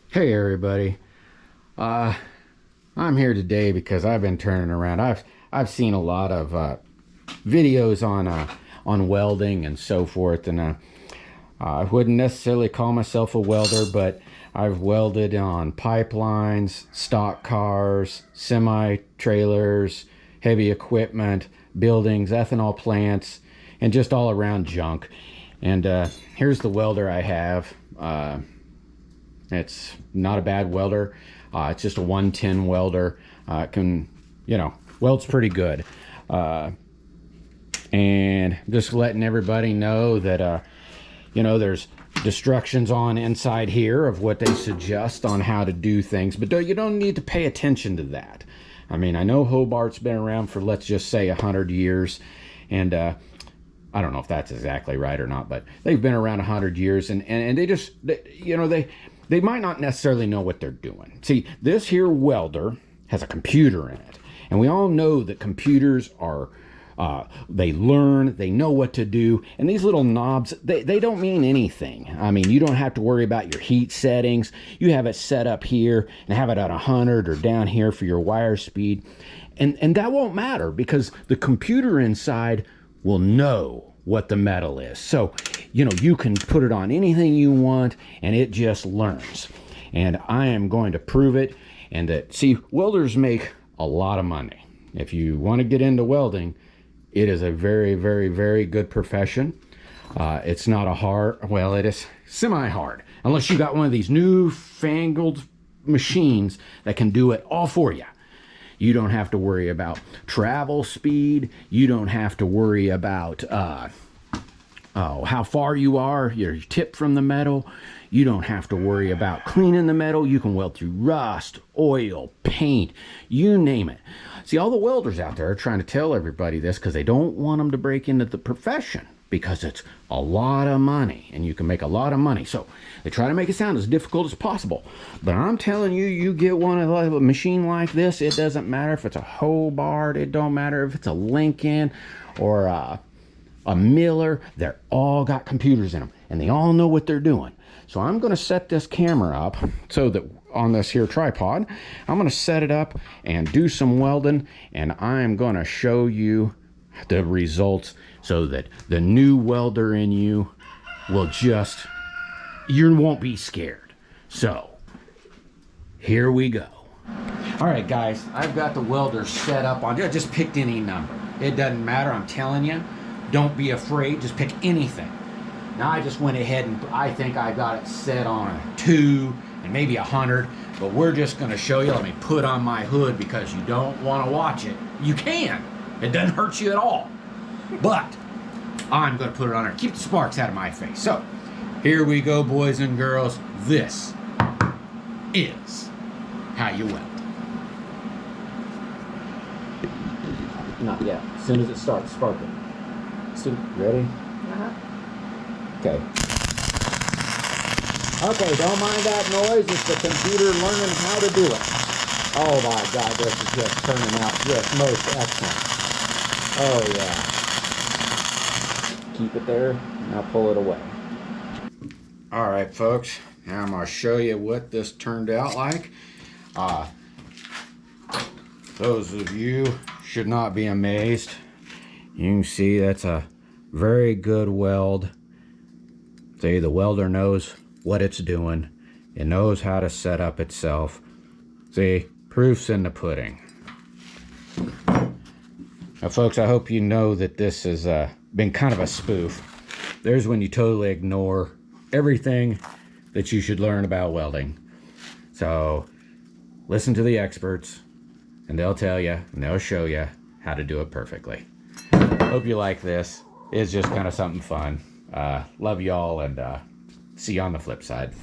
Hey everybody, I'm here today because I've been turning around. I've seen a lot of videos on welding and so forth, and I wouldn't necessarily call myself a welder, but I've welded on pipelines, stock cars, semi trailers, heavy equipment, buildings, ethanol plants, and just all around junk. And here's the welder I have. It's not a bad welder. It's just a 110 welder. It can, welds pretty good. And just letting everybody know that, there's instructions on inside here of what they suggest on how to do things, but you don't need to pay attention to that. I mean, I know Hobart's been around for, let's just say, 100 years, and I don't know if that's exactly right or not, but they've been around 100 years, and they just, they might not necessarily know what they're doing. See, this here welder has a computer in it, and we all know that computers are, they learn, they know what to do, and these little knobs, they don't mean anything. I mean, you don't have to worry about your heat settings. You have it set up here and have it at 100 or down here for your wire speed, and that won't matter because the computer inside will know what the metal is. So, you can put it on anything you want and it just learns. And I am going to prove it. And that, see, welders make a lot of money. If you want to get into welding, it is a very, very, very good profession. It's not a hard, well, it is semi-hard, unless you got one of these newfangled machines that can do it all for you. You don't have to worry about travel speed. You don't have to worry about how far you are, your tip from the metal. You don't have to worry about cleaning the metal. You can weld through rust, oil, paint, you name it. See, all the welders out there are trying to tell everybody this because they don't want them to break into the profession, because it's a lot of money and you can make a lot of money. So they try to make it sound as difficult as possible. But I'm telling you, you get one of a machine like this, it doesn't matter if it's a Hobart, it don't matter if it's a Lincoln or a Miller, they're all got computers in them and they all know what they're doing. So I'm going to set this camera up so that on this here tripod, I'm going to set it up and do some welding, and I'm going to show you the results so that the new welder in you will just, you won't be scared. So here we go. All right, guys, I've got the welder set up on, I just picked any number. It doesn't matter, I'm telling you. Don't be afraid, just pick anything. Now I just went ahead and I think I got it set on a 2 and maybe 100, but we're just gonna show you. Let me put on my hood because you don't wanna watch it. You can, it doesn't hurt you at all. But I'm gonna put it on there, keep the sparks out of my face. So here we go, boys and girls. This is how you weld. Not yet, as soon as it starts sparking. Ready? Okay. Okay, don't mind that noise. It's the computer learning how to do it. Oh my God, this is just turning out just most excellent. Oh yeah. Keep it there. Now pull it away. All right, folks. Now I'm going to show you what this turned out like. Those of you should not be amazed. You can see that's a very good weld. See, the welder knows what it's doing. It knows how to set up itself. See, proof's in the pudding. Now, folks, I hope you know that this has been kind of a spoof. There's when you totally ignore everything that you should learn about welding. So, listen to the experts, and they'll tell you, and they'll show you how to do it perfectly. Hope you like this. It's just kind of something fun. Love y'all, and see you on the flip side.